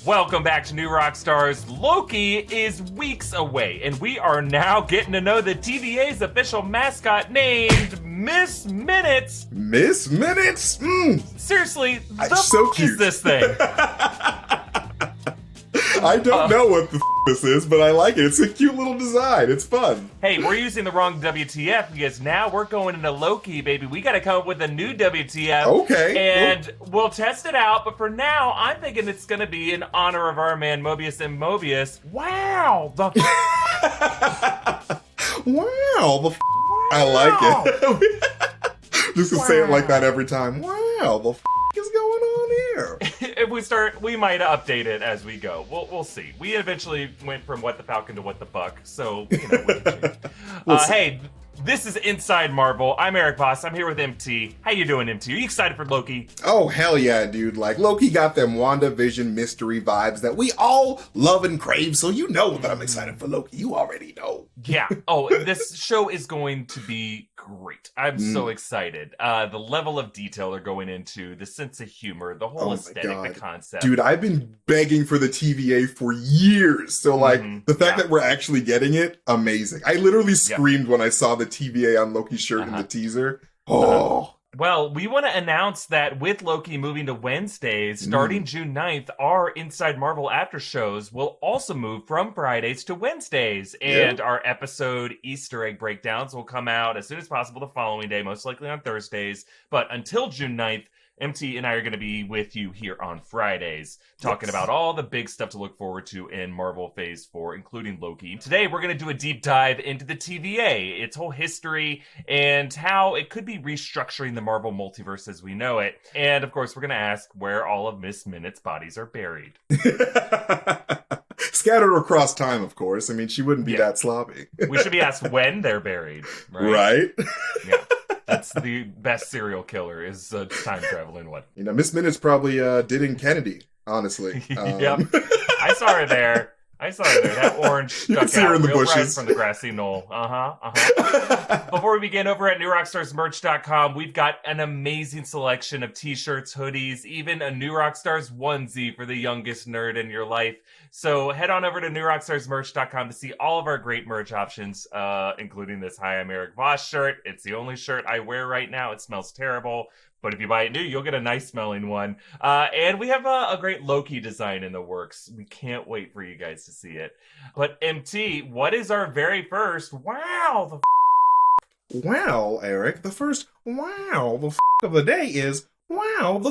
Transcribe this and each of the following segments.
Welcome back to New Rockstars. Loki is weeks away, and we are now getting to know the TVA's official mascot named Miss Minutes. Miss Minutes? Seriously, the so fuck cute. is this thing? I don't know what the this is, but I like it. It's a cute little design. It's fun. Hey, we're using the wrong WTF because now we're going into Loki, baby. We got to come up with a new WTF. Okay. And we'll test it out, but for now, I'm thinking it's going to be in honor of our man Mobius and Mobius. Wow. Wow. I like it. Just to say it like that every time. Wow. The is going on here? If we start, we might update it as we go. We'll see. We eventually went from What the Falcon to What the Buck, so, we can change. Hey, this is Inside Marvel. I'm Erik Voss. I'm here with MT. How you doing, MT? Are you excited for Loki? Oh, hell yeah, dude. Like, Loki got them WandaVision mystery vibes that we all love and crave, so you know that I'm excited for Loki. You already know. Yeah. Oh, this show is going to be great. I'm so excited. The level of detail they're going into, the sense of humor, the whole aesthetic, the concept. Dude, I've been begging for the TVA for years. So, like, the fact that we're actually getting it, amazing. I literally screamed when I saw the TVA on Loki's shirt in the teaser. Well, we want to announce that with Loki moving to Wednesdays, starting June 9th, our Inside Marvel after shows will also move from Fridays to Wednesdays. And our episode Easter egg breakdowns will come out as soon as possible the following day, most likely on Thursdays. But until June 9th, MT and I are going to be with you here on Fridays, talking about all the big stuff to look forward to in Marvel Phase 4, including Loki. Today, we're going to do a deep dive into the TVA, its whole history, and how it could be restructuring the Marvel multiverse as we know it. And, of course, we're going to ask where all of Miss Minutes' bodies are buried. Scattered across time, of course. I mean, she wouldn't be that sloppy. We should be asked when they're buried, right? Right? Yeah. That's the best serial killer is time traveling one. You know, Miss Minutes probably did in Kennedy, honestly. Yep. I saw her there. That orange stuck out real bright from the grassy knoll. Before we begin, over at NewRockstarsMerch.com, we've got an amazing selection of t-shirts, hoodies, even a New Rockstars onesie for the youngest nerd in your life. So head on over to NewRockstarsMerch.com to see all of our great merch options, including this Hi, I'm Erik Voss shirt. It's the only shirt I wear right now. It smells terrible. But if you buy it new, you'll get a nice smelling one. And we have a great Loki design in the works. We can't wait for you guys to see it. But MT, what is our very first wow? Wow, Erik. The first wow of the day is wow,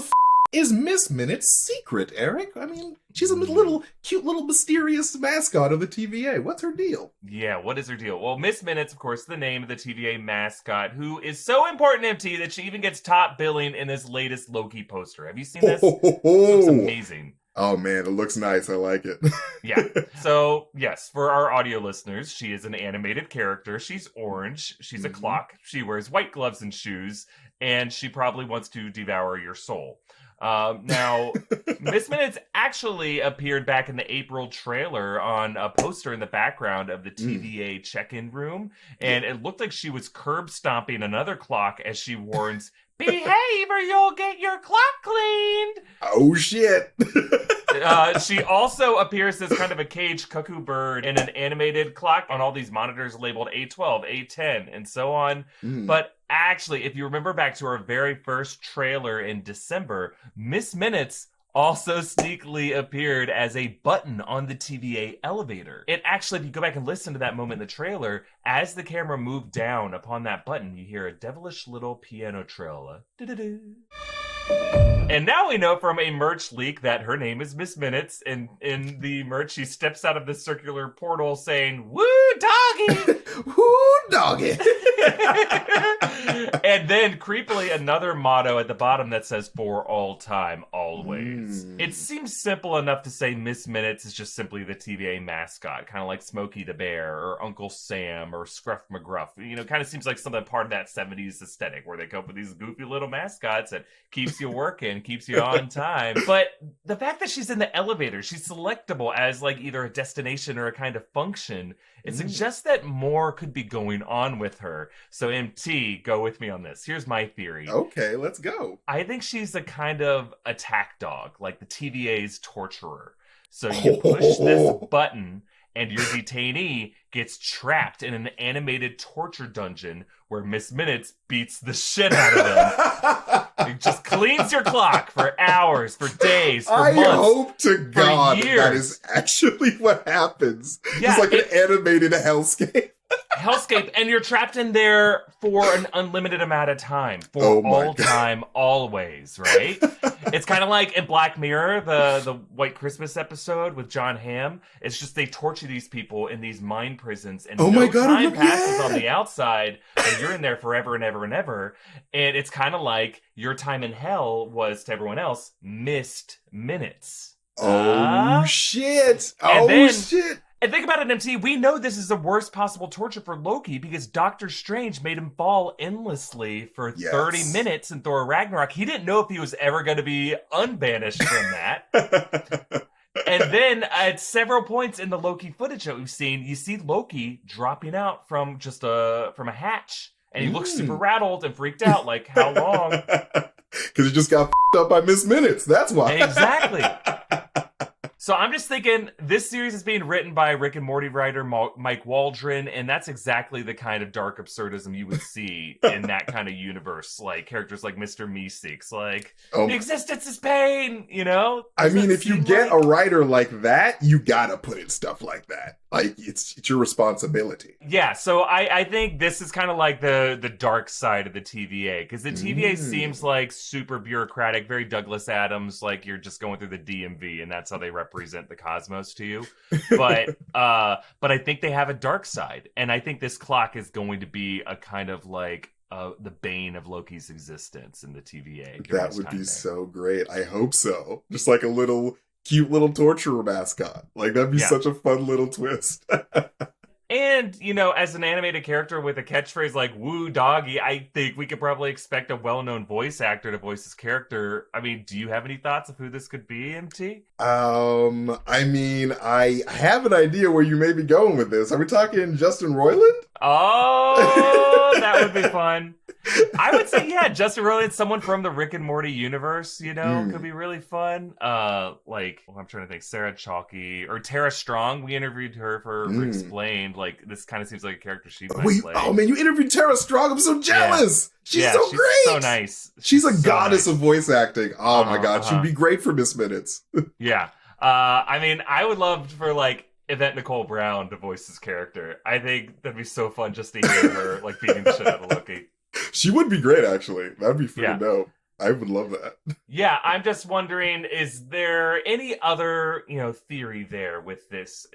is Miss Minutes' secret, Erik. I mean, she's a cute little mysterious mascot of the TVA. What's her deal? Yeah, what is her deal? Well, Miss Minutes, of course, the name of the TVA mascot, who is so important, MT, that she even gets top billing in this latest Loki poster. Have you seen this? It looks amazing. Oh man, it looks nice. I like it. Yeah. So, yes, for our audio listeners, she is an animated character. She's orange. She's a clock. She wears white gloves and shoes, and she probably wants to devour your soul. Now, Miss Minutes actually appeared back in the April trailer on a poster in the background of the TVA check-in room, and it looked like she was curb stomping another clock as she warns, "Behave or you'll get your clock cleaned!" Oh, shit. She also appears as kind of a caged cuckoo bird in an animated clock on all these monitors labeled A12, A10, and so on. But actually, if you remember back to our very first trailer in December, Miss Minutes also sneakily appeared as a button on the TVA elevator. It actually, if you go back and listen to that moment in the trailer, as the camera moved down upon that button, you hear a devilish little piano trill. And now we know from a merch leak that her name is Miss Minutes, and in the merch she steps out of the circular portal saying, "Woo, doggy!" Woo, doggy! And then, creepily, another motto at the bottom that says, "For all time, always." It seems simple enough to say Miss Minutes is just simply the TVA mascot, kind of like Smokey the Bear, or Uncle Sam, or Scruff McGruff. You know, kind of seems like something part of that 70s aesthetic, where they come up with these goofy little mascots that keeps you working, keeps you on time. But the fact that she's in the elevator, she's selectable as like either a destination or a kind of function, it suggests that more could be going on with her. So MT, go with me on this. Here's my theory. Okay, let's go. I think she's a kind of attack dog, like the TVA's torturer. So you push this button and your detainee gets trapped in an animated torture dungeon where Miss Minutes beats the shit out of them. It just cleans your clock for hours, for days, for months. I hope to God years. that is actually what happens. Yeah, it's like an animated hellscape. Hellscape, and you're trapped in there for an unlimited amount of time, for all time, always, right? It's kind of like in Black Mirror, the White Christmas episode with John Hamm. It's just they torture these people in these mind prisons, and time passes on the outside, and you're in there forever and ever and ever. And it's kind of like your time in hell was to everyone else missed minutes. Shit! Shit! And think about it, MT. We know this is the worst possible torture for Loki because Doctor Strange made him fall endlessly for 30 minutes in Thor Ragnarok. He didn't know if he was ever going to be unbanished from that. And then at several points in the Loki footage that we've seen, you see Loki dropping out from from a hatch. And he looks super rattled and freaked out, like, how long? Because he just got up by Miss Minutes. That's why. Exactly. So I'm just thinking this series is being written by Rick and Morty writer Mike Waldron, and that's exactly the kind of dark absurdism you would see in that kind of universe. Like characters like Mr. Meeseeks, like the existence is pain, you know? I mean, if you get a writer like that, you gotta put in stuff like that. Like it's your responsibility. Yeah, so I think this is kind of like the dark side of the TVA, because the TVA seems like super bureaucratic, very Douglas Adams, like you're just going through the DMV, and that's how they represent the cosmos to you. But I think they have a dark side, and I think this clock is going to be a kind of like the bane of Loki's existence in the TVA. That would be so great. I hope so. Just like a cute little torturer mascot. Like that'd be such a fun little twist. And, you know, as an animated character with a catchphrase like woo doggy, I think we could probably expect a well-known voice actor to voice his character. I mean, do you have any thoughts of who this could be, MT? I mean, I have an idea where you may be going with this. Are we talking Justin Roiland? Oh, that would be fun. I would say, yeah, Justin Roiland, someone from the Rick and Morty universe, you know, could be really fun. I'm trying to think, Sarah Chalky or Tara Strong. We interviewed her for Explained. Like, this kind of seems like a character she might play. Oh man, you interviewed Tara Strong. I'm so jealous. Yeah. She's great. So nice. She's a goddess of voice acting. Oh my god, she'd be great for Miss Minutes. Yeah. I mean, I would love for like Yvette Nicole Brown to voice this character. I think that'd be so fun just to hear her like beating the shit out of Loki. She would be great, actually. That'd be freaking dope. I would love that. Yeah, I'm just wondering, is there any other, you know, theory there with this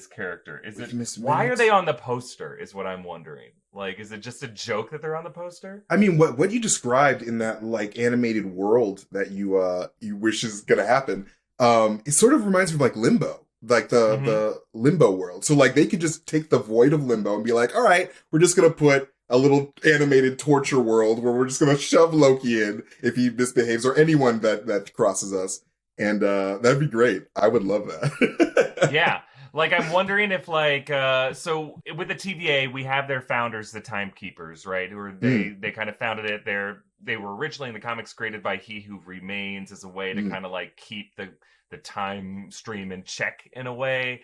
character? Is it why are they on the poster? Is what I'm wondering. Like, is it just a joke that they're on the poster? I mean, what you described in that like animated world that you wish is gonna happen, it sort of reminds me of like Limbo. Like the Limbo world. So like they could just take the void of Limbo and be like, all right, we're just gonna put a little animated torture world where we're just going to shove Loki in if he misbehaves, or anyone that crosses us. And that'd be great. I would love that. Yeah. Like, I'm wondering if, like, so with the TVA, we have their founders, the Timekeepers, right? Who are, they kind of founded it. They were originally in the comics created by He Who Remains as a way to kind of, like, keep the time stream in check in a way.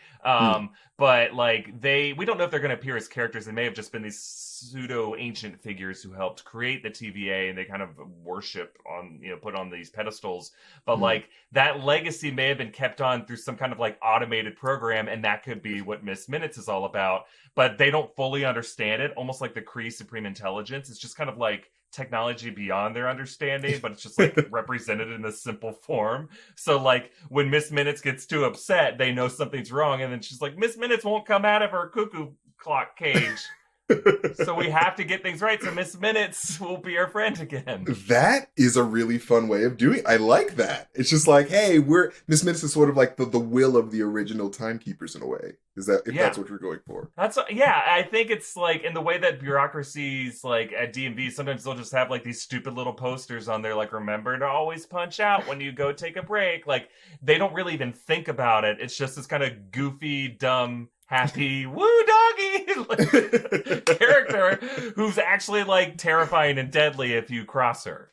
But like we don't know if they're going to appear as characters. They may have just been these pseudo ancient figures who helped create the TVA, and they kind of worship on, you know, put on these pedestals. But like that legacy may have been kept on through some kind of like automated program, and that could be what Miss Minutes is all about. But they don't fully understand it, almost like the Kree Supreme Intelligence. It's just kind of like technology beyond their understanding, but it's just like represented in a simple form. So like when Miss Minutes gets too upset, they know something's wrong, and then she's like, Miss Minutes won't come out of her cuckoo clock cage. So we have to get things right so Miss Minutes will be our friend again. That is a really fun way of doing it. I like that. It's just like, hey, Miss Minutes is sort of like the will of the original Timekeepers in a way. Is that that's what you're going for? I think it's like in the way that bureaucracies like at DMV, sometimes they'll just have like these stupid little posters on there like, remember to always punch out when you go take a break. Like they don't really even think about it. It's just this kind of goofy, dumb, happy woo doggy character who's actually like terrifying and deadly if you cross her.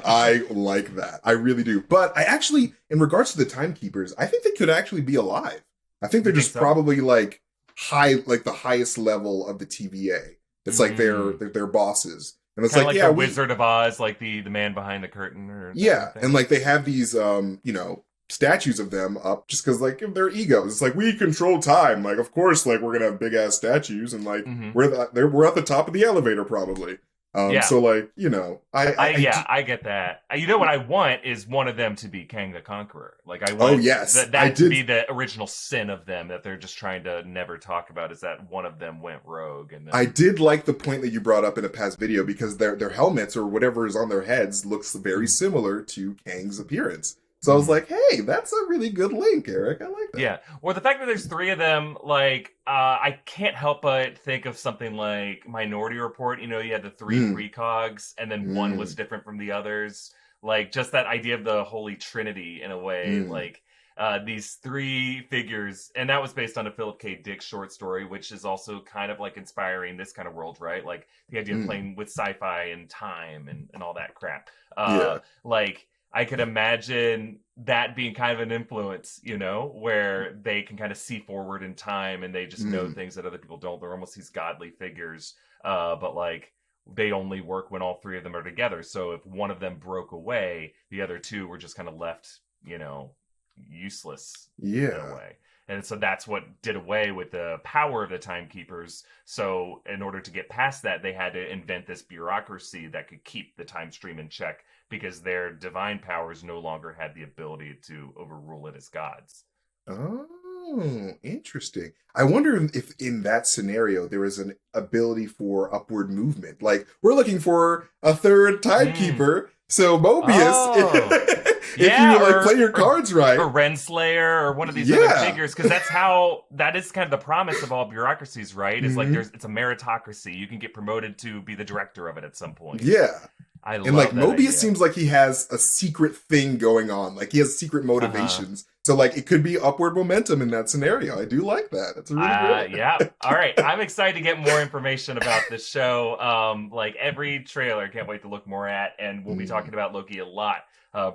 I like that. I really do. But I actually, in regards to the timekeepers, I think they could actually be alive. I think they're just probably like the highest level of the TVA. It's like their bosses. And it's kinda like the Wizard of Oz, like the man behind the curtain. Or and like they have these, statues of them up just because like of their egos. It's like, we control time. Like, of course, like we're gonna have big ass statues, and like we're at the top of the elevator probably. So like, I get that. You know what I want is one of them to be Kang the Conqueror. Like I want that to be the original sin of them that they're just trying to never talk about, is that one of them went rogue. And then... I did like the point that you brought up in a past video, because their helmets or whatever is on their heads looks very similar to Kang's appearance. So I was like, hey, that's a really good link, Erik. I like that. Yeah. Well, the fact that there's 3 of them, like, I can't help but think of something like Minority Report. You had the 3 precogs, and then one was different from the others. Like, just that idea of the Holy Trinity in a way. Like, these 3 figures, and that was based on a Philip K. Dick short story, which is also kind of like inspiring this kind of world, right? Like, the idea of playing with sci-fi and time and all that crap. Like, I could imagine that being kind of an influence, where they can kind of see forward in time and they just know things that other people don't. They're almost these godly figures, but like they only work when all 3 of them are together. So if one of them broke away, the other 2 were just kind of left, useless in a way. And so that's what did away with the power of the timekeepers. So in order to get past that, they had to invent this bureaucracy that could keep the time stream in check, because their divine powers no longer had the ability to overrule it as gods. Oh, interesting. I wonder if in that scenario there is an ability for upward movement. Like, we're looking for a 3rd timekeeper. So Mobius, if you play your cards right, or Renslayer, or one of these other figures, because that is kind of the promise of all bureaucracies, right? It's like it's a meritocracy. You can get promoted to be the director of it at some point. Yeah. And like Mobius seems like he has a secret thing going on. Like, he has secret motivations. So like it could be upward momentum in that scenario. I do like that. That's really great. Yeah. All right. I'm excited to get more information about this show. Like every trailer, can't wait to look more at, and we'll be talking about Loki a lot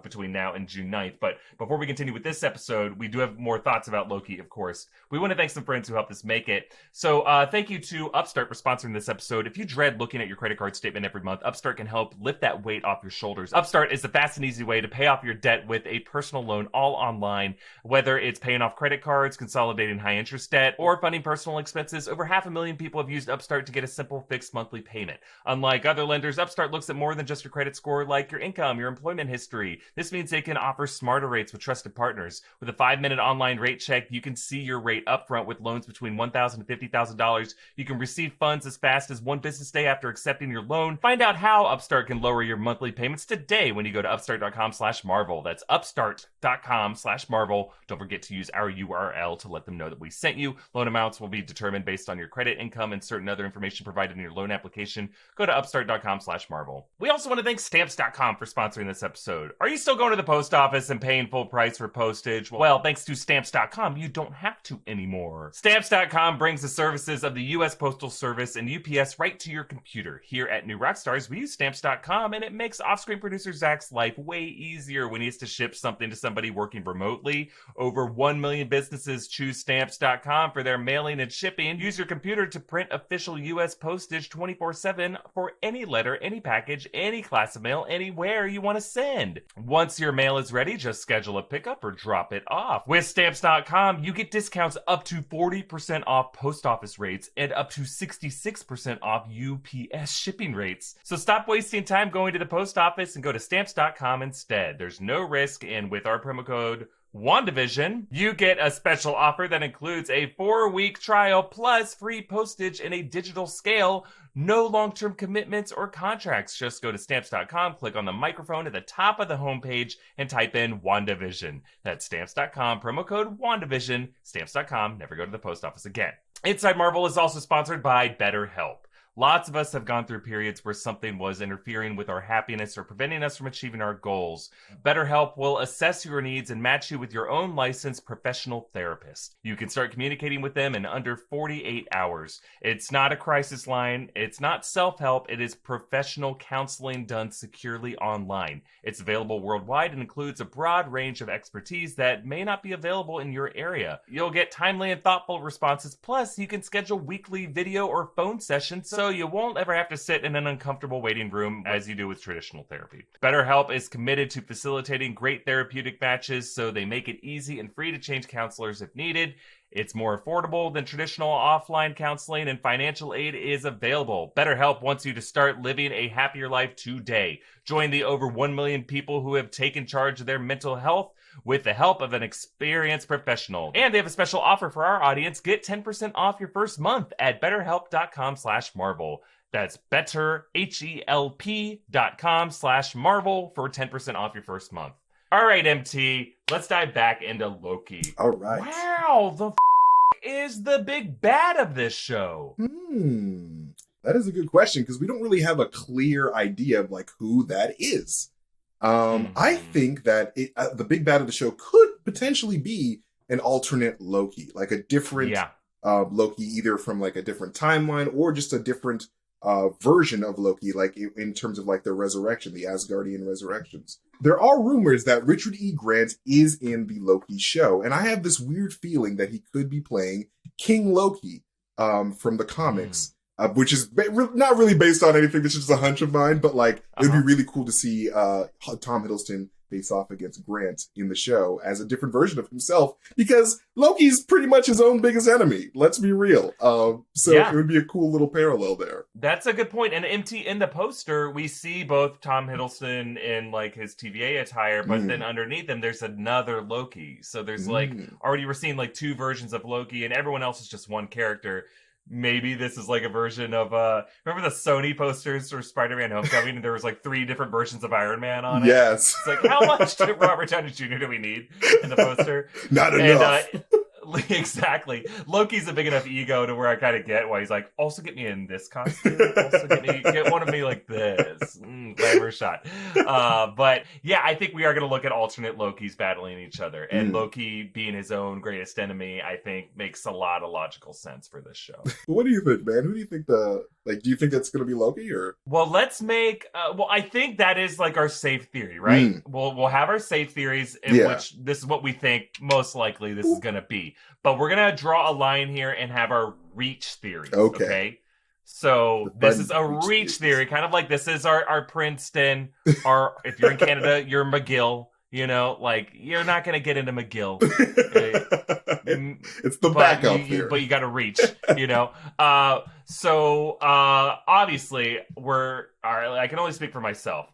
between now and June 9th. But before we continue with this episode, we do have more thoughts about Loki, of course. We want to thank some friends who helped us make it. So thank you to Upstart for sponsoring this episode. If you dread looking at your credit card statement every month, Upstart can help lift that weight off your shoulders. Upstart is the fast and easy way to pay off your debt with a personal loan, all online. Whether it's paying off credit cards, consolidating high interest debt, or funding personal expenses, over 500,000 people have used Upstart to get a simple fixed monthly payment. Unlike other lenders, Upstart looks at more than just your credit score, like your income, your employment history. This means they can offer smarter rates with trusted partners. With a 5-minute online rate check, you can see your rate upfront with loans between $1,000 to $50,000. You can receive funds as fast as 1 business day after accepting your loan. Find out how Upstart can lower your monthly payments today when you go to upstart.com/Marvel. That's upstart.com/Marvel. Don't forget to use our URL to let them know that we sent you. Loan amounts will be determined based on your credit, income, and certain other information provided in your loan application. Go to upstart.com/Marvel. We also want to thank Stamps.com for sponsoring this episode. Are you still going to the post office and paying full price for postage? Well, thanks to Stamps.com, you don't have to anymore. Stamps.com brings the services of the U.S. Postal Service and UPS right to your computer. Here at New Rockstars, we use Stamps.com, and it makes off-screen producer Zach's life way easier when he has to ship something to somebody working remotely. Over 1 million businesses choose Stamps.com for their mailing and shipping. Use your computer to print official U.S. postage 24/7 for any letter, any package, any class of mail, anywhere you want to send. Once your mail is ready, just schedule a pickup or drop it off. With Stamps.com, you get discounts up to 40% off post office rates and up to 66% off UPS shipping rates. So stop wasting time going to the post office and go to Stamps.com instead. There's no risk, and with our promo code WandaVision, you get a special offer that includes a 4-week trial plus free postage in a digital scale. No long-term commitments or contracts. Just go to Stamps.com, click on the microphone at the top of the homepage, and type in WandaVision. That's Stamps.com, promo code WandaVision. Stamps.com, never go to the post office again. Inside Marvel is also sponsored by BetterHelp. Lots of us have gone through periods where something was interfering with our happiness or preventing us from achieving our goals. BetterHelp will assess your needs and match you with your own licensed professional therapist. You can start communicating with them in under 48 hours. It's not a crisis line. It's not self-help. It is professional counseling done securely online. It's available worldwide and includes a broad range of expertise that may not be available in your area. You'll get timely and thoughtful responses. Plus, you can schedule weekly video or phone sessions so you won't ever have to sit in an uncomfortable waiting room as you do with traditional therapy. BetterHelp is committed to facilitating great therapeutic matches, so they make it easy and free to change counselors if needed. It's more affordable than traditional offline counseling, and financial aid is available. BetterHelp wants you to start living a happier life today. Join the over 1 million people who have taken charge of their mental health with the help of an experienced professional. And they have a special offer for our audience. Get 10% off your first month at betterhelp.com/Marvel. That's betterhelp.com/Marvel for 10% off your first month. All right, MT, let's dive back into Loki. All right. Wow, the is the big bad of this show? That is a good question, because we don't really have a clear idea of like who that is. I think that the big bad of the show could potentially be an alternate Loki, like a different Loki, either from like a different timeline or just a different version of Loki, like in terms of like the resurrection, the Asgardian resurrections. There are rumors that Richard E. Grant is in the Loki show, and I have this weird feeling that he could be playing King Loki from the comics. Which is not really based on anything. This is just a hunch of mine, but like it would be really cool to see Tom Hiddleston face off against Grant in the show as a different version of himself, because Loki's pretty much his own biggest enemy. Let's be real. It would be a cool little parallel there. That's a good point. And MT, in the poster, we see both Tom Hiddleston in like his TVA attire, but then underneath him, there's another Loki. So there's like already we're seeing like two versions of Loki, and everyone else is just one character. Maybe this is like a version of remember the Sony posters for Spider-Man Homecoming, and there was like 3 different versions of Iron Man on it? Yes. It's like, how much Robert Downey Jr. do we need in the poster? Not enough. Exactly. Loki's a big enough ego to where I kind of get why he's like, also get me in this costume. Also get one of me like this. Glamour shot. But yeah, I think we are going to look at alternate Lokis battling each other. And Loki being his own greatest enemy, I think makes a lot of logical sense for this show. What do you think, man? Who do you think do you think that's going to be Loki or? Well, let's make, I think that is like our safe theory, right? We'll have our safe theories in which this is what we think most likely this is going to be. But we're going to draw a line here and have our reach theories, okay? So this is a reach theory, kind of like this is our Princeton, or if you're in Canada, you're McGill. You know, like, you're not going to get into McGill. It's the backup here. But you got to reach, you know? Obviously, I can only speak for myself.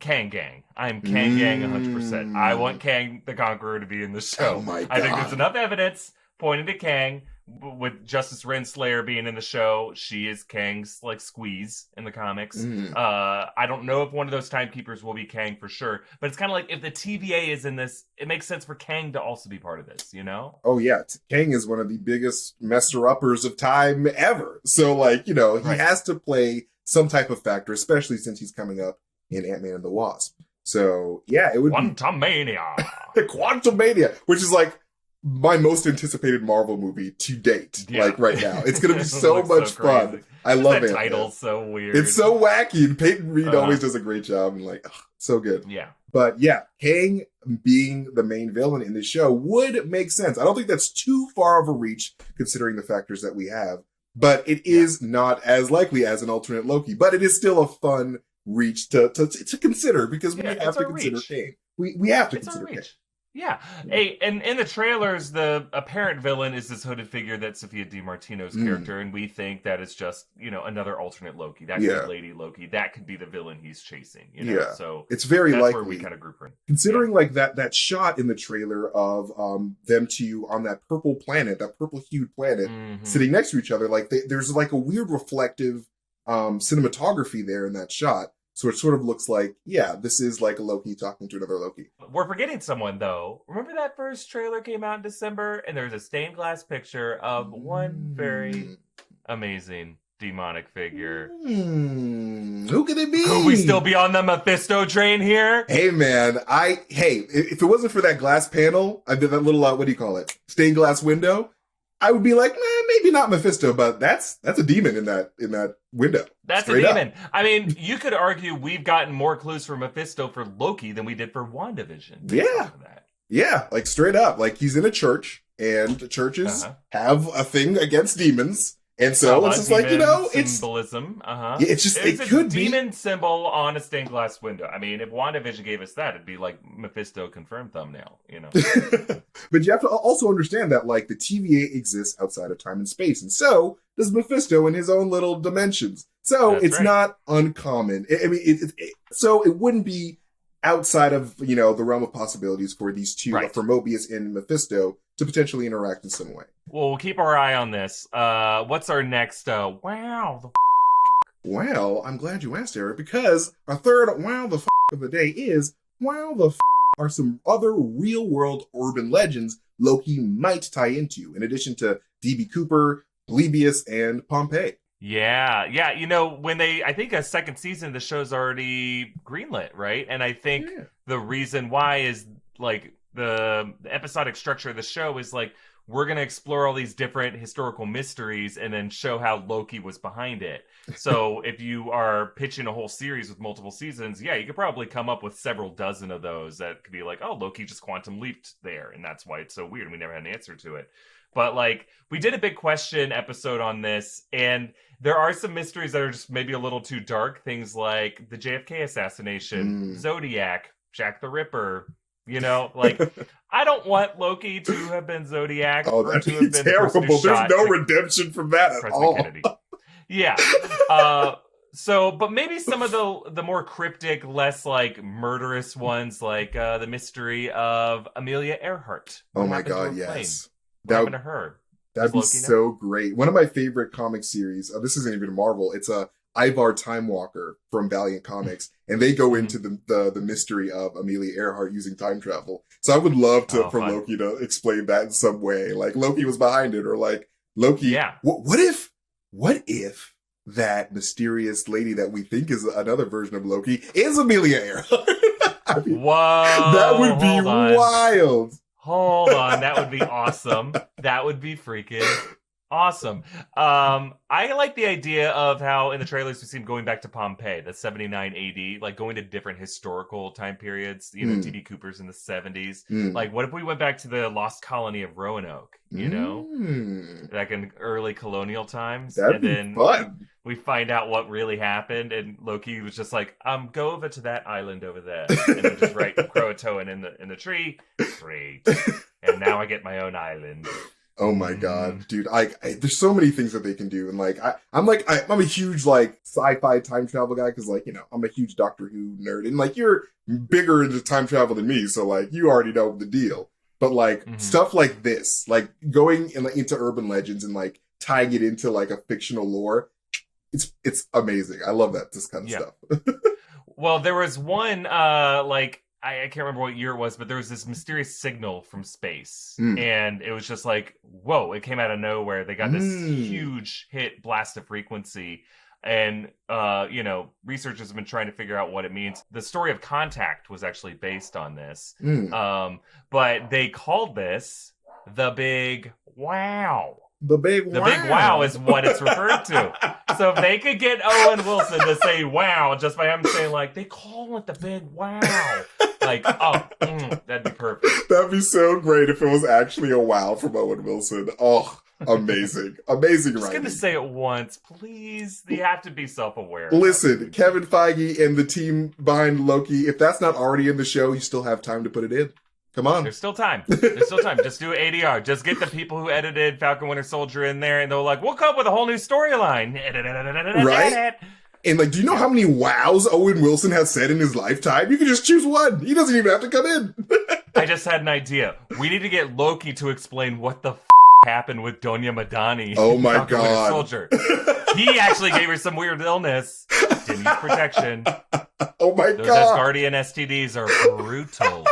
Kang Gang. I'm Kang Gang 100%. I want Kang the Conqueror to be in the show. Oh my God. I think there's enough evidence pointing to Kang. With Justice Renslayer being in the show, she is Kang's like squeeze in the comics. I don't know if one of those timekeepers will be Kang for sure, but it's kind of like if the TVA is in this, it makes sense for Kang to also be part of this, you know? Oh yeah, Kang is one of the biggest messer-uppers of time ever. So like, you know, he has to play some type of factor, especially since he's coming up in Ant-Man and the Wasp. So yeah, it would Quantumania. Quantumania, which is like my most anticipated Marvel movie to date, like right now. It's going to be so much fun. I love it. The title's so weird. It's so wacky, and Peyton Reed always does a great job, and like, so good. Yeah. But yeah, Kang being the main villain in this show would make sense. I don't think that's too far of a reach, considering the factors that we have, but it is not as likely as an alternate Loki, but it is still a fun reach to consider, because we have to consider Kang. We have to consider Kang. Yeah. Hey, and in the trailers, the apparent villain is this hooded figure that's Sophia DiMartino's character, and we think that it's just, you know, another alternate Loki. That could be Lady Loki. That could be the villain he's chasing, you know? Yeah. So it's very that's likely. Where we kind of group her in. Considering like that shot in the trailer of them two on that purple planet, that purple-hued planet, sitting next to each other, like there's like a weird reflective cinematography there in that shot. So it sort of looks like, this is like a Loki talking to another Loki. We're forgetting someone, though. Remember that first trailer came out in December, and there was a stained glass picture of one very amazing demonic figure. Who could it be? Could we still be on the Mephisto train here? Hey, man. If it wasn't for that glass panel, I did that little, what do you call it? Stained glass window. I would be like, maybe not Mephisto, but that's a demon in that window. That's straight a demon. Up. I mean, you could argue we've gotten more clues for Mephisto for Loki than we did for WandaVision. Yeah. Yeah, like straight up. Like he's in a church, and churches have a thing against demons. And so it's just like, it's symbolism. Yeah, it's just, it could be a demon symbol on a stained glass window. I mean, if WandaVision gave us that, it'd be like Mephisto confirmed thumbnail, But you have to also understand that, like, the TVA exists outside of time and space. And so does Mephisto in his own little dimensions. So it's not uncommon. So it wouldn't be outside of, the realm of possibilities for these two, for Mobius and Mephisto, to potentially interact in some way. Well, we'll keep our eye on this. What's our next, wow? Well, I'm glad you asked, Eric, because our third wow the of the day is, wow the are some other real-world urban legends Loki might tie into, in addition to D.B. Cooper, Polybius, and Pompeii. Yeah. I think a second season of the show's already greenlit, right? And I think the reason why is, like, the episodic structure of the show is, like, we're going to explore all these different historical mysteries and then show how Loki was behind it. So if you are pitching a whole series with multiple seasons, you could probably come up with several dozen of those that could be like, oh, Loki just quantum leaped there, and that's why it's so weird. We never had an answer to it. But, like, we did a big question episode on this, and there are some mysteries that are just maybe a little too dark. Things like the JFK assassination, Zodiac, Jack the Ripper. I don't want Loki to have been Zodiac. Oh, that'd be terrible. There's no redemption from that at all. Kennedy. Yeah. But maybe some of the more cryptic, less, like, murderous ones, like the mystery of Amelia Earhart. Oh my God, yes. What happened to her? That'd be so great. One of my favorite comic series, this isn't even Marvel, it's a Ivar Time Walker from Valiant Comics, and they go into the mystery of Amelia Earhart using time travel. So I would love for Loki to explain that in some way. Like, Loki was behind it, or like, Loki, what if that mysterious lady that we think is another version of Loki is Amelia Earhart? I mean, whoa, that would be wild. Hold on, that would be awesome. That would be freaking awesome. I like the idea of how in the trailers we see him going back to Pompeii, the 79 AD, like going to different historical time periods. D.B. Cooper's in the 70s. Like, what if we went back to the lost colony of Roanoke? Back in early colonial times. That'd be fun. We find out what really happened, and Loki was just like, go over to that island over there, and then just write Croatoan in the tree. Great. And now I get my own island. Oh my God, dude! There's so many things that they can do, and like I'm a huge like sci-fi time travel guy because I'm a huge Doctor Who nerd, and like you're bigger into time travel than me, so like you already know the deal. But like stuff like this, like going into urban legends and like tying it into like a fictional lore, it's amazing. I love this kind of stuff. Well, there was one I can't remember what year it was, but there was this mysterious signal from space. And it was just like, whoa, it came out of nowhere. They got this huge hit blast of frequency. And, researchers have been trying to figure out what it means. The story of Contact was actually based on this. But they called this the Big Wow. The big wow is what it's referred to. So if they could get Owen Wilson to say wow just by him saying, like, they call it the Big Wow. Like, that'd be perfect. That'd be so great if it was actually a wow from Owen Wilson. Oh, amazing. Amazing writing. I'm just going to say it once, please. You have to be self-aware. Listen, Kevin Feige and the team behind Loki, if that's not already in the show, you still have time to put it in. Come on. There's still time. Just do ADR. Just get the people who edited Falcon Winter Soldier in there, and they're like, we'll come up with a whole new storyline. Right? And like, do you know how many wows Owen Wilson has said in his lifetime? You can just choose one. He doesn't even have to come in. I just had an idea. We need to get Loki to explain what the happened with Donya Madani. Oh my God. Soldier. He actually gave her some weird illness. Didn't use protection. Oh my Those God. Asgardian STDs are brutal.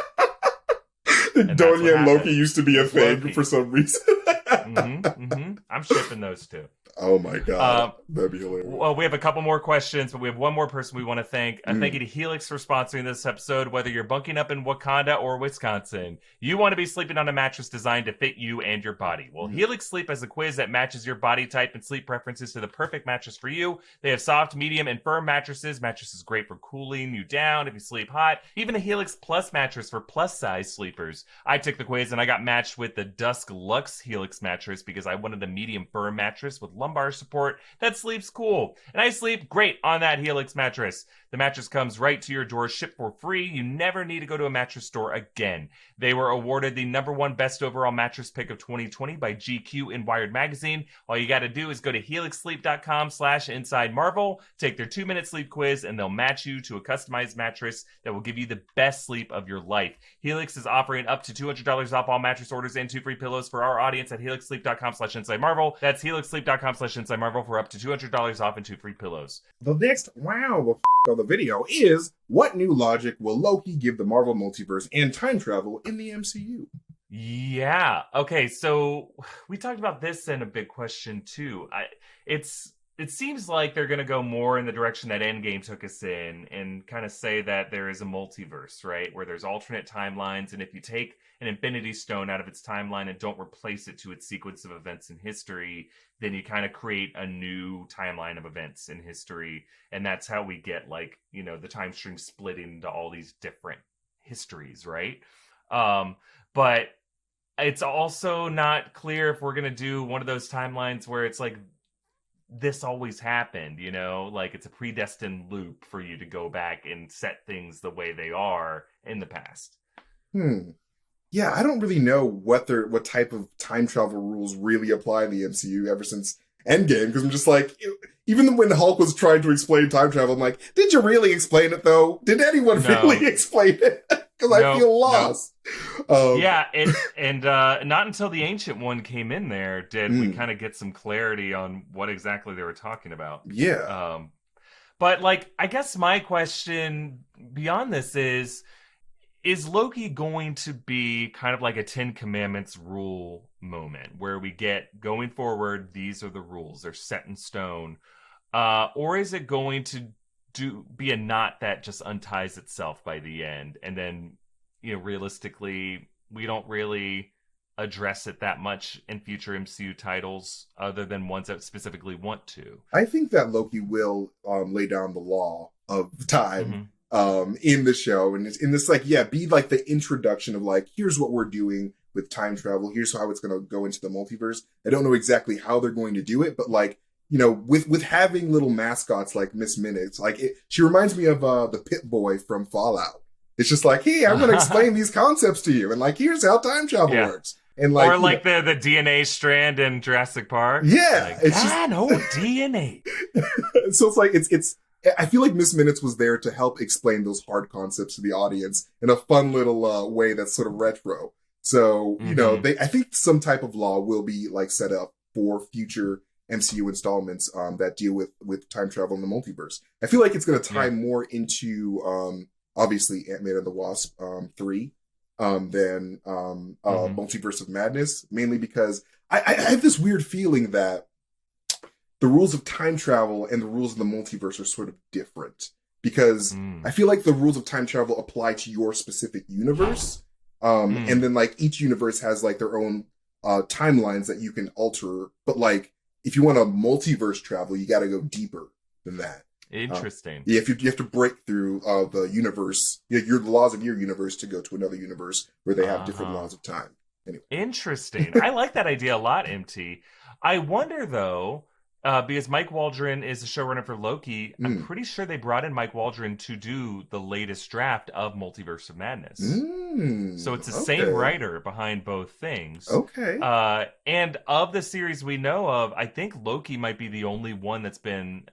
Donya and Loki used to be a thing for some reason. I I'm shipping those two. Oh my god, that'd be hilarious. Well, we have a couple more questions, but we have one more person we want to thank. Thank you to Helix for sponsoring this episode. Whether you're bunking up in Wakanda or Wisconsin, you want to be sleeping on a mattress designed to fit you and your body. Well, Helix Sleep has a quiz that matches your body type and sleep preferences to the perfect mattress for you. They have soft, medium, and firm mattresses. Mattresses great for cooling you down if you sleep hot. Even a Helix Plus mattress for plus-size sleepers. I took the quiz and I got matched with the Dusk Luxe Helix mattress because I wanted a medium firm mattress with lumbar support that sleeps cool. And I sleep great on that Helix mattress. The mattress comes right to your door, shipped for free. You never need to go to a mattress store again. They were awarded the #1 best overall mattress pick of 2020 by GQ and Wired Magazine. All you got to do is go to helixsleep.com/InsideMarvel, take their 2-minute sleep quiz, and they'll match you to a customized mattress that will give you the best sleep of your life. Helix is offering up to $200 off all mattress orders and 2 free pillows for our audience at helixsleep.com/InsideMarvel. That's helixsleep.com/InsideMarvel for up to $200 off and 2 free pillows. The next wow of the video is, what new logic will Loki give the Marvel Multiverse and time travel in the MCU? Yeah. Okay, so we talked about this in a big question too. It seems like they're going to go more in the direction that Endgame took us in and kind of say that there is a multiverse, right? Where there's alternate timelines, and if you take an Infinity Stone out of its timeline and don't replace it to its sequence of events in history, then you kind of create a new timeline of events in history. And that's how we get, like, you know, the time stream splitting into all these different histories, right? But it's also not clear if we're going to do one of those timelines where it's like, this always happened, you know, like it's a predestined loop for you to go back and set things the way they are in the past. Yeah, I don't really know what type of time travel rules really apply in the MCU ever since Endgame, because I'm just like, even when Hulk was trying to explain time travel, I'm like, did you really explain it though? Did anyone really explain it? Because I feel lost. Yeah, and not until the Ancient One came in there did we kind of get some clarity on what exactly they were talking about. Yeah. But, like, I guess my question beyond this is Loki going to be kind of like a 10 Commandments rule moment where we get, going forward, these are the rules, they're set in stone? Or is it going to be a knot that just unties itself by the end, and then, you know, realistically we don't really address it that much in future MCU titles other than ones that specifically want to? I think that Loki will lay down the law of time in the show, and it's in this, like, be like the introduction of, like, here's what we're doing with time travel, here's how it's going to go into the multiverse. I don't know exactly how they're going to do it, but, like, you know, with having little mascots like Miss Minutes, like, she reminds me of the Pit Boy from Fallout. It's just like, hey, I'm going to explain these concepts to you, and, like, here's how time travel works. And, like, or like the DNA strand in Jurassic Park. Yeah, like, it's just no DNA. So it's like it's. I feel like Miss Minutes was there to help explain those hard concepts to the audience in a fun little way that's sort of retro. So, you know, I think some type of law will be, like, set up for future MCU installments that deal with time travel in the multiverse. I feel like it's going to tie more into obviously Ant-Man and the Wasp 3 than Multiverse of Madness, mainly because I have this weird feeling that the rules of time travel and the rules of the multiverse are sort of different, because I feel like the rules of time travel apply to your specific universe, and then, like, each universe has, like, their own timelines that you can alter, but, like, if you want to multiverse travel, you got to go deeper than that. Interesting. You have to break through the universe, the laws of your universe, to go to another universe where they have different laws of time. Anyway. Interesting. I like that idea a lot, MT. I wonder, though, because Mike Waldron is the showrunner for Loki, I'm pretty sure they brought in Mike Waldron to do the latest draft of Multiverse of Madness. So it's the same writer behind both things. Okay. And of the series we know of, I think Loki might be the only one that's been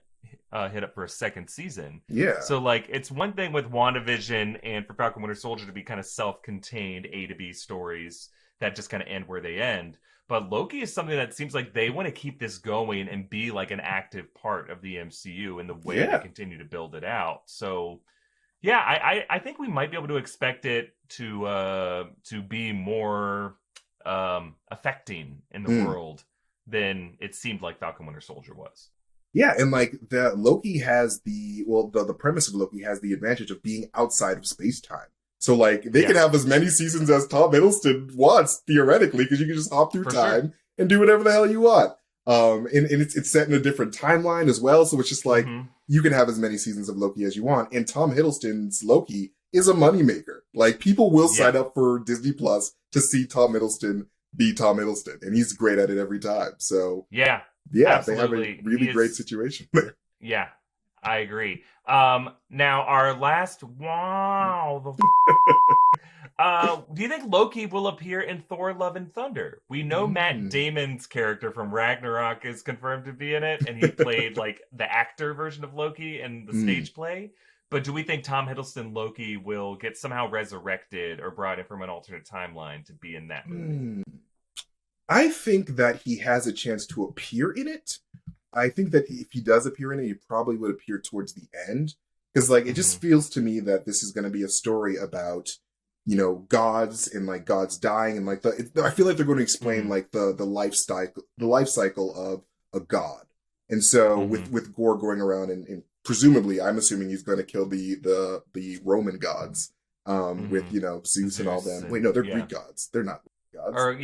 hit up for a second season. Yeah. So, like, it's one thing with WandaVision and for Falcon Winter Soldier to be kind of self-contained A to B stories that just kind of end where they end. But Loki is something that seems like they want to keep this going and be, like, an active part of the MCU in the way they continue to build it out. So, yeah, I think we might be able to expect it to be more affecting in the world than it seemed like Falcon Winter Soldier was. Yeah, and like the Loki has the premise of Loki has the advantage of being outside of space-time. So like they can have as many seasons as Tom Hiddleston wants, theoretically, because you can just hop through time and do whatever the hell you want. And it's set in a different timeline as well, so it's just like you can have as many seasons of Loki as you want. And Tom Hiddleston's Loki is a moneymaker. Like people will sign up for Disney Plus to see Tom Hiddleston be Tom Hiddleston, and he's great at it every time. So yeah, they have a really great situation there. Yeah, I agree. Now our last do you think Loki will appear in Thor Love and Thunder? We know Matt Damon's character from Ragnarok is confirmed to be in it, and he played like the actor version of Loki in the stage play. But do we think Tom Hiddleston Loki will get somehow resurrected or brought in from an alternate timeline to be in that movie? I think that he has a chance to appear in it. I think that if he does appear in it, he probably would appear towards the end. Because like it just feels to me that this is going to be a story about, you know, gods and like gods dying, and like I feel like they're going to explain like the life cycle of a god. And so with Gore going around and presumably, I'm assuming he's going to kill the Roman gods with, you know, Zeus and all them. Wait, no, they're Greek gods. They're not gods. Or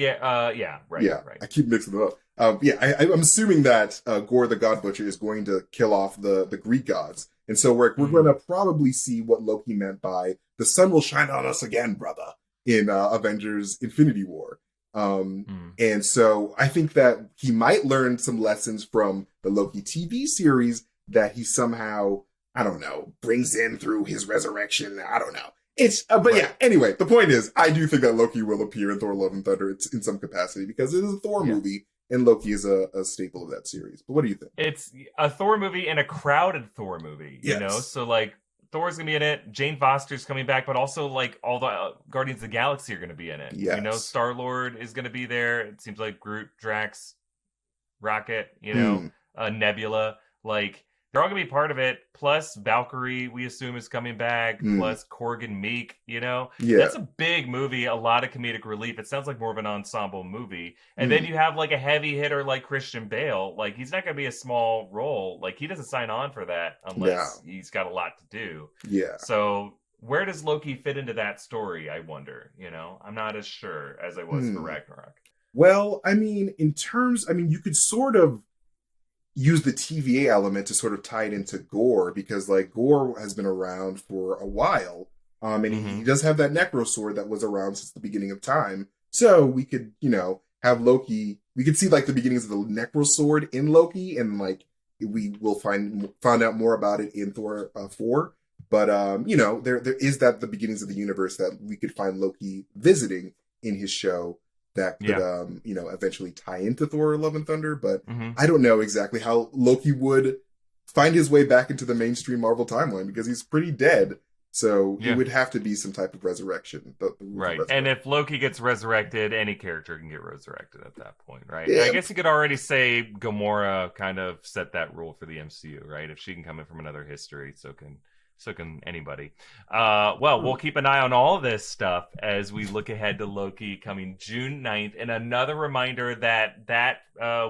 right. I keep mixing them up. I'm assuming that Gore the God Butcher is going to kill off the Greek gods. And so we're going to probably see what Loki meant by the sun will shine on us again, brother, in Avengers Infinity War. And so I think that he might learn some lessons from the Loki TV series that he somehow, I don't know, brings in through his resurrection. I don't know. It's, anyway, the point is, I do think that Loki will appear in Thor Love and Thunder in some capacity because it is a Thor movie and Loki is a staple of that series. But what do you think? It's a Thor movie and a crowded Thor movie, you know? So like Thor's going to be in it, Jane Foster's coming back, but also like all the Guardians of the Galaxy are going to be in it. You know, Star-Lord is going to be there. It seems like Groot, Drax, Rocket, you know, Nebula, like they're all going to be part of it. Plus Valkyrie, we assume, is coming back. Plus Korg and Meek, you know? That's a big movie, a lot of comedic relief. It sounds like more of an ensemble movie. And then you have like a heavy hitter like Christian Bale. Like he's not going to be a small role. Like he doesn't sign on for that unless he's got a lot to do. So where does Loki fit into that story, I wonder? You know, I'm not as sure as I was for Ragnarok. Well, I mean, you could sort of use the TVA element to sort of tie it into Gore, because like Gore has been around for a while, and he does have that necro sword that was around since the beginning of time. So we could, you know, have Loki. We could see like the beginnings of the necro sword in Loki, and like we will find out more about it in Thor 4. But you know, there is that the beginnings of the universe that we could find Loki visiting in his show. That could, you know, eventually tie into Thor Love and Thunder, but I don't know exactly how Loki would find his way back into the mainstream Marvel timeline because he's pretty dead. So it would have to be some type of resurrection. And if Loki gets resurrected, any character can get resurrected at that point, right? I guess you could already say Gamora kind of set that rule for the MCU, right? If she can come in from another history, so can anybody. Well, we'll keep an eye on all of this stuff as we look ahead to Loki coming June 9th. And another reminder that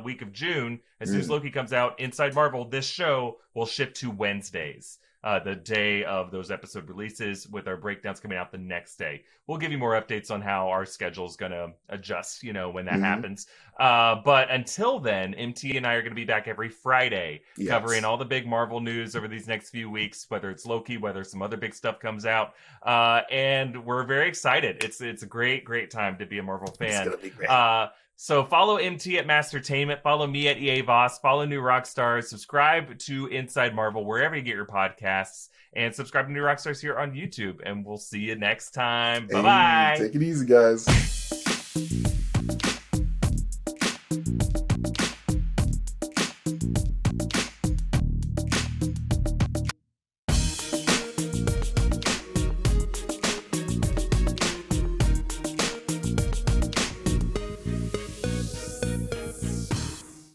week of June, as soon as Loki comes out, Inside Marvel, this show will shift to Wednesdays. The day of those episode releases, with our breakdowns coming out the next day. We'll give you more updates on how our schedule is going to adjust, you know, when that happens. But until then, MT and I are going to be back every Friday covering all the big Marvel news over these next few weeks, whether it's Loki, whether some other big stuff comes out. And we're very excited. It's a great time to be a Marvel fan. It's going to be great. So follow MT at MasterTainment, follow me at EA Voss, follow New Rockstars, subscribe to Inside Marvel wherever you get your podcasts, and subscribe to New Rockstars here on YouTube. And we'll see you next time. Bye-bye. Take it easy, guys.